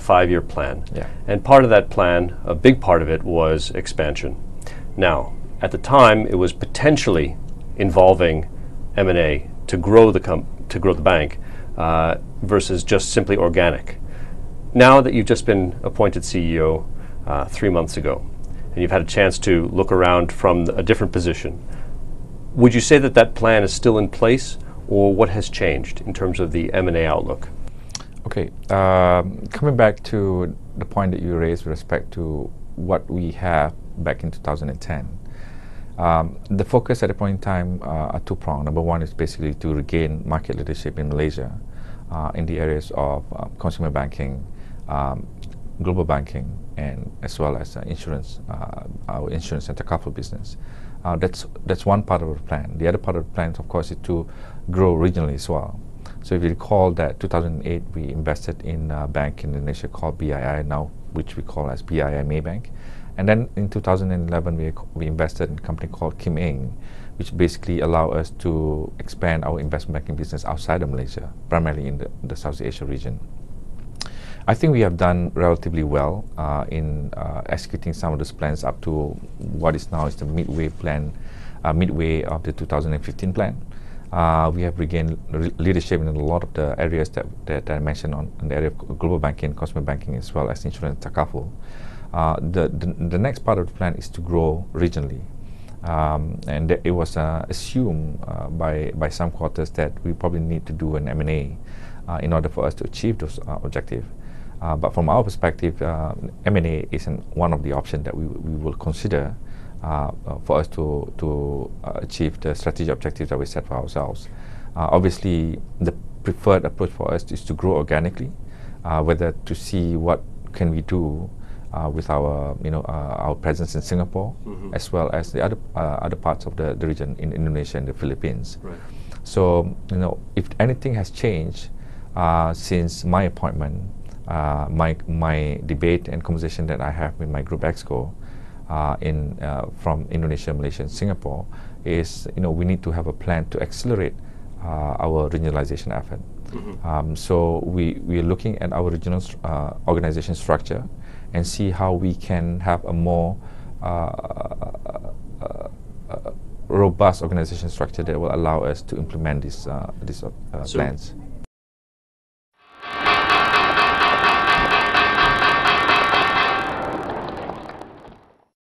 5-year plan. Yeah. And part of that plan, a big part of it, was expansion. Now, at the time, it was potentially involving M&A to grow the bank versus just simply organic. Now that you've just been appointed CEO 3 months ago, and you've had a chance to look around from a different position, would you say that that plan is still in place, or what has changed in terms of the M&A outlook? Okay, coming back to the point that you raised with respect to what we have back in 2010, the focus at the point in time are two-pronged. Number one is basically to regain market leadership in Malaysia in the areas of consumer banking, global banking, and as well as insurance, our insurance and Takaful business. That's one part of the plan. The other part of the plan, of course, is to grow regionally as well. So if you recall that 2008 we invested in a bank in Indonesia called BII, now which we call as BII Maybank. And then in 2011 we invested in a company called Kim Eng, which basically allowed us to expand our investment banking business outside of Malaysia, primarily in the Southeast Asia region. I think we have done relatively well in executing some of those plans up to what is now is the midway plan, midway of the 2015 plan. We have regained leadership in a lot of the areas that I mentioned in the area of global banking, consumer banking, as well as insurance Takaful. The next part of the plan is to grow regionally. And it was assumed by some quarters that we probably need to do an M&A in order for us to achieve those objectives. But from our perspective, M&A isn't one of the options that we will consider for us to achieve the strategic objectives that we set for ourselves. Obviously, the preferred approach for us is to grow organically, whether to see what can we do with our our presence in Singapore, as well as the other parts of the region in Indonesia and the Philippines. Right. So if anything has changed since my appointment, my debate and conversation that I have with my group exco from Indonesia, Malaysia, and Singapore is we need to have a plan to accelerate our regionalization effort. So we are looking at our regional organization structure and see how we can have a more robust organization structure that will allow us to implement these plans.